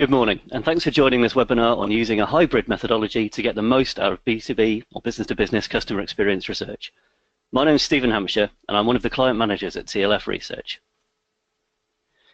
Good morning, and thanks for joining this webinar on using a hybrid methodology to get the most out of B2B or business-to-business customer experience research. My name is Stephen Hampshire, and I'm one of the client managers at TLF Research.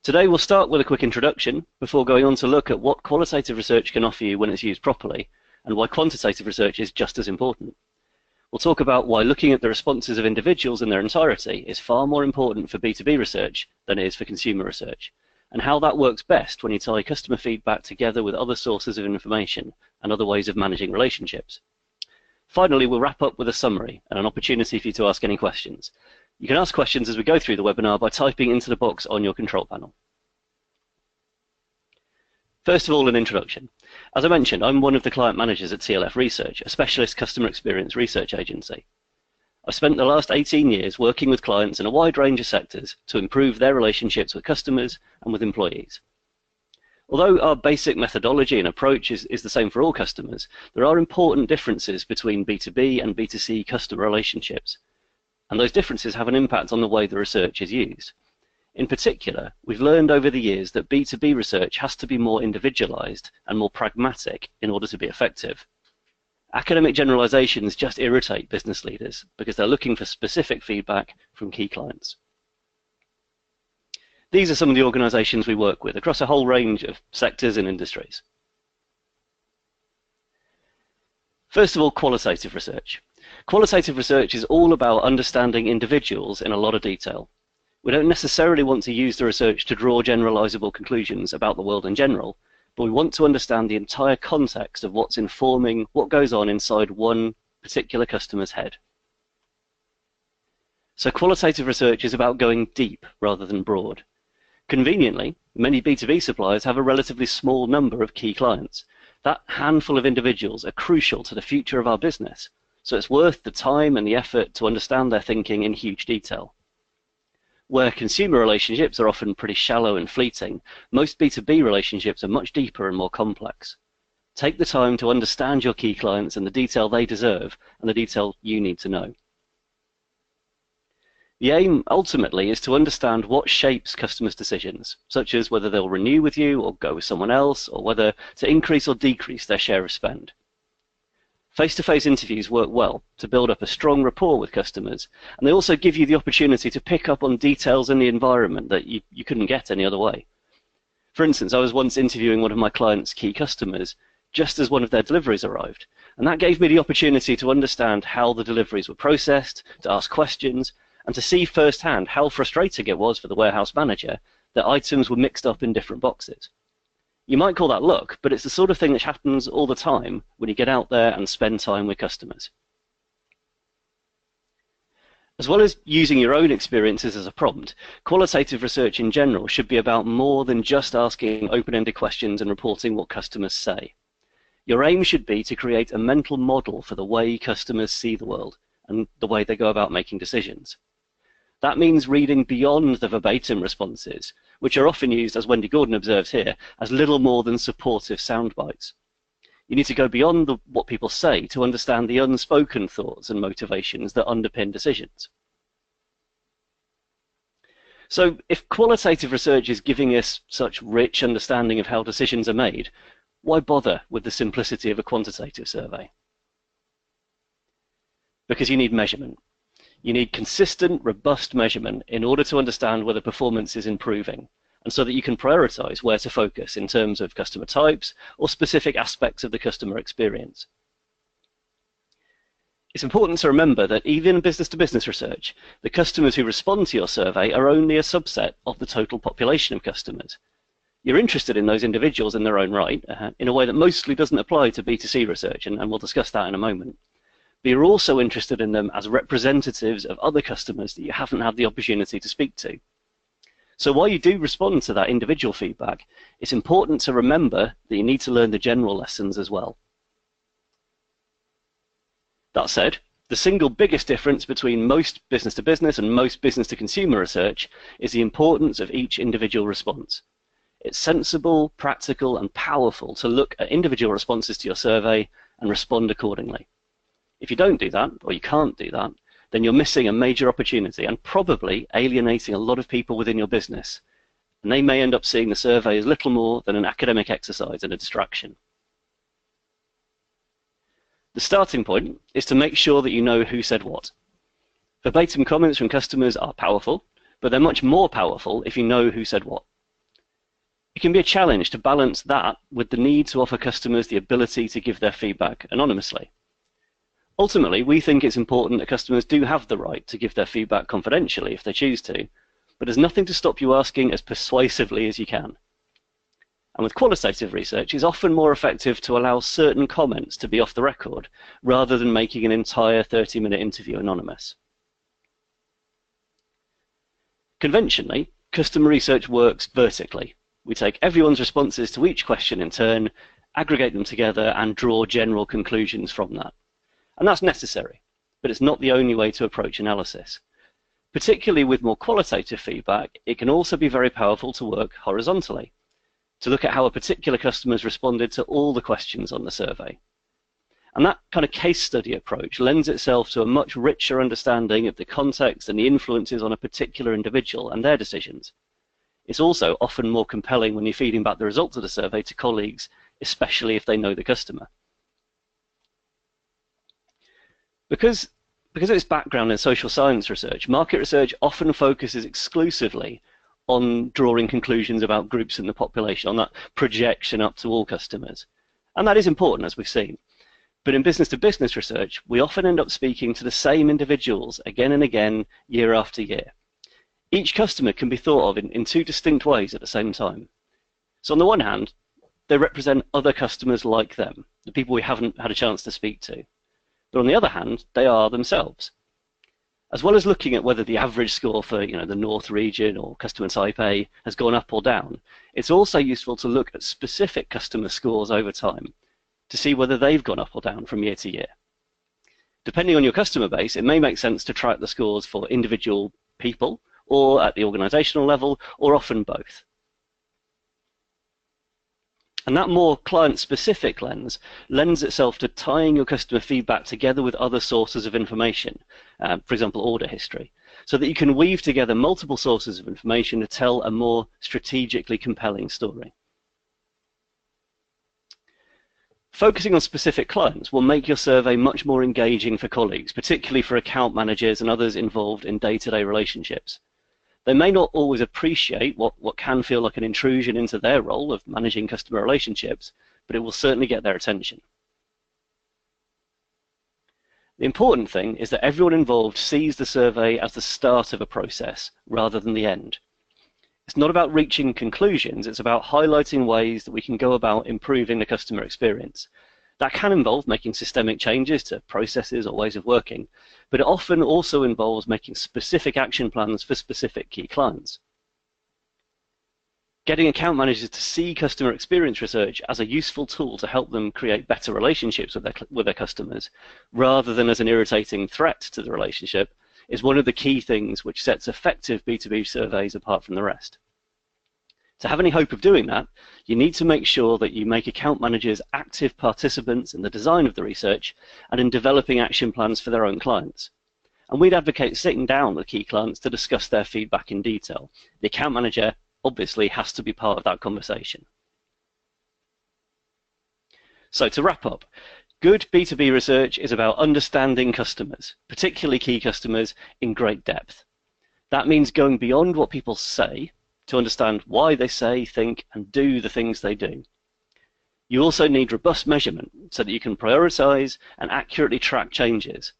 Today we'll start with a quick introduction before going on to look at what qualitative research can offer you when it's used properly, and why quantitative research is just as important. We'll talk about why looking at the responses of individuals in their entirety is far more important for B2B research than it is for consumer research, and how that works best when you tie customer feedback together with other sources of information and other ways of managing relationships. Finally, we'll wrap up with a summary and an opportunity for you to ask any questions. You can ask questions as we go through the webinar by typing into the box on your control panel. First of all, an introduction. As I mentioned, I'm one of the client managers at TLF Research, a specialist customer experience research agency. I've spent the last 18 years working with clients in a wide range of sectors to improve their relationships with customers and with employees. Although our basic methodology and approach is the same for all customers, there are important differences between B2B and B2C customer relationships, and those differences have an impact on the way the research is used. In particular, we've learned over the years that B2B research has to be more individualized and more pragmatic in order to be effective. Academic generalizations just irritate business leaders because they're looking for specific feedback from key clients. These are some of the organizations we work with across a whole range of sectors and industries. First of all, qualitative research. Qualitative research is all about understanding individuals in a lot of detail. We don't necessarily want to use the research to draw generalizable conclusions about the world in general, but we want to understand the entire context of what's informing what goes on inside one particular customer's head. So qualitative research is about going deep rather than broad. Conveniently, many B2B suppliers have a relatively small number of key clients. That handful of individuals are crucial to the future of our business, so it's worth the time and the effort to understand their thinking in huge detail. Where consumer relationships are often pretty shallow and fleeting, most B2B relationships are much deeper and more complex. Take the time to understand your key clients and the detail they deserve and the detail you need to know. The aim ultimately is to understand what shapes customers' decisions, such as whether they'll renew with you or go with someone else, or whether to increase or decrease their share of spend. Face-to-face interviews work well to build up a strong rapport with customers, and they also give you the opportunity to pick up on details in the environment that you couldn't get any other way. For instance, I was once interviewing one of my clients' key customers just as one of their deliveries arrived, and that gave me the opportunity to understand how the deliveries were processed, to ask questions, and to see firsthand how frustrating it was for the warehouse manager that items were mixed up in different boxes. You might call that luck, but it's the sort of thing that happens all the time when you get out there and spend time with customers. As well as using your own experiences as a prompt, qualitative research in general should be about more than just asking open-ended questions and reporting what customers say. Your aim should be to create a mental model for the way customers see the world and the way they go about making decisions. That means reading beyond the verbatim responses, which are often used, as Wendy Gordon observes here, as little more than supportive sound bites. You need to go beyond what people say to understand the unspoken thoughts and motivations that underpin decisions. So if qualitative research is giving us such rich understanding of how decisions are made, why bother with the simplicity of a quantitative survey? Because you need measurement. You need consistent, robust measurement in order to understand whether performance is improving, and so that you can prioritize where to focus in terms of customer types or specific aspects of the customer experience. It's important to remember that even in business-to-business research, the customers who respond to your survey are only a subset of the total population of customers. You're interested in those individuals in their own right, in a way that mostly doesn't apply to B2C research, and we'll discuss that in a moment. But you're also interested in them as representatives of other customers that you haven't had the opportunity to speak to. So while you do respond to that individual feedback, it's important to remember that you need to learn the general lessons as well. That said, the single biggest difference between most business-to-business and most business-to-consumer research is the importance of each individual response. It's sensible, practical, and powerful to look at individual responses to your survey and respond accordingly. If you don't do that, or you can't do that, then you're missing a major opportunity and probably alienating a lot of people within your business and they may end up seeing the survey as little more than an academic exercise and a distraction. The starting point is to make sure that you know who said what. Verbatim comments from customers are powerful, but they're much more powerful if you know who said what. It can be a challenge to balance that with the need to offer customers the ability to give their feedback anonymously. Ultimately, we think it's important that customers do have the right to give their feedback confidentially if they choose to, but there's nothing to stop you asking as persuasively as you can. And with qualitative research, it's often more effective to allow certain comments to be off the record rather than making an entire 30-minute interview anonymous. Conventionally, customer research works vertically. We take everyone's responses to each question in turn, aggregate them together, and draw general conclusions from that. And that's necessary, but it's not the only way to approach analysis. Particularly with more qualitative feedback, it can also be very powerful to work horizontally, to look at how a particular customer has responded to all the questions on the survey. And that kind of case study approach lends itself to a much richer understanding of the context and the influences on a particular individual and their decisions. It's also often more compelling when you're feeding back the results of the survey to colleagues, especially if they know the customer. Because of its background in social science research, market research often focuses exclusively on drawing conclusions about groups in the population, on that projection up to all customers. And that is important, as we've seen. But in business-to-business research, we often end up speaking to the same individuals again and again, year after year. Each customer can be thought of in two distinct ways at the same time. So on the one hand, they represent other customers like them, the people we haven't had a chance to speak to. But on the other hand, they are themselves. As well as looking at whether the average score for the North region or customer type A has gone up or down, it's also useful to look at specific customer scores over time to see whether they've gone up or down from year to year. Depending on your customer base, it may make sense to track the scores for individual people or at the organizational level, or often both. And that more client-specific lens lends itself to tying your customer feedback together with other sources of information, for example, order history, so that you can weave together multiple sources of information to tell a more strategically compelling story. Focusing on specific clients will make your survey much more engaging for colleagues, particularly for account managers and others involved in day-to-day relationships. They may not always appreciate what can feel like an intrusion into their role of managing customer relationships, but it will certainly get their attention. The important thing is that everyone involved sees the survey as the start of a process rather than the end. It's not about reaching conclusions, it's about highlighting ways that we can go about improving the customer experience. That can involve making systemic changes to processes or ways of working, but it often also involves making specific action plans for specific key clients. Getting account managers to see customer experience research as a useful tool to help them create better relationships with their customers, rather than as an irritating threat to the relationship, is one of the key things which sets effective B2B surveys apart from the rest. To have any hope of doing that, you need to make sure that you make account managers active participants in the design of the research and in developing action plans for their own clients. And we'd advocate sitting down with key clients to discuss their feedback in detail. The account manager obviously has to be part of that conversation. So to wrap up, good B2B research is about understanding customers, particularly key customers, in great depth. That means going beyond what people say to understand why they say, think, and do the things they do. You also need robust measurement so that you can prioritize and accurately track changes.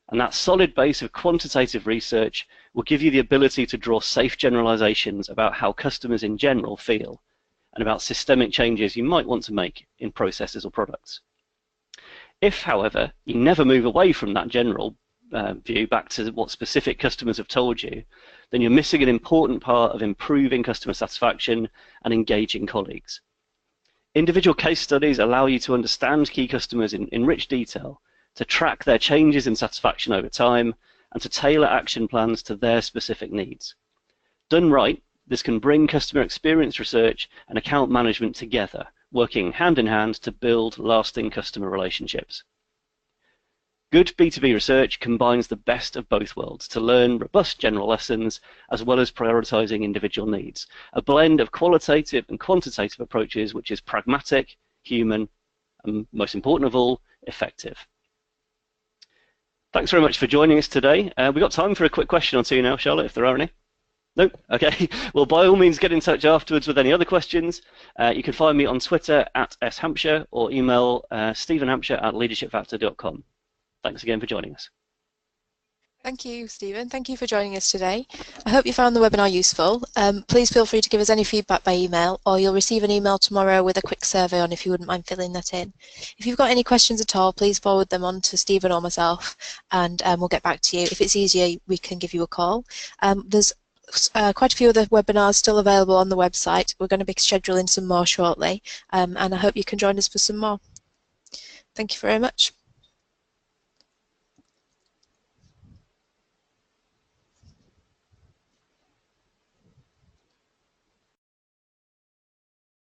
And that solid base of quantitative research will give you the ability to draw safe generalizations about how customers in general feel and about systemic changes you might want to make in processes or products. If, however, you never move away from that general view back to what specific customers have told you, then you're missing an important part of improving customer satisfaction and engaging colleagues. Individual case studies allow you to understand key customers in rich detail, to track their changes in satisfaction over time, and to tailor action plans to their specific needs. Done right, this can bring customer experience research and account management together, working hand in hand to build lasting customer relationships. Good B2B research combines the best of both worlds to learn robust general lessons as well as prioritizing individual needs. A blend of qualitative and quantitative approaches which is pragmatic, human, and most important of all, effective. Thanks very much for joining us today. We've got time for a quick question or two now, Charlotte, if there are any. Nope. Okay. Well, by all means, get in touch afterwards with any other questions. You can find me on Twitter @shampshire or email stephenhampshire@leadershipfactor.com. Thanks again for joining us. Thank you, Stephen. Thank you for joining us today. I hope you found the webinar useful. Please feel free to give us any feedback by email, or you'll receive an email tomorrow with a quick survey on if you wouldn't mind filling that in. If you've got any questions at all, please forward them on to Stephen or myself, and we'll get back to you. If it's easier, we can give you a call. There's quite a few other webinars still available on the website. We're going to be scheduling some more shortly, and I hope you can join us for some more. Thank you very much.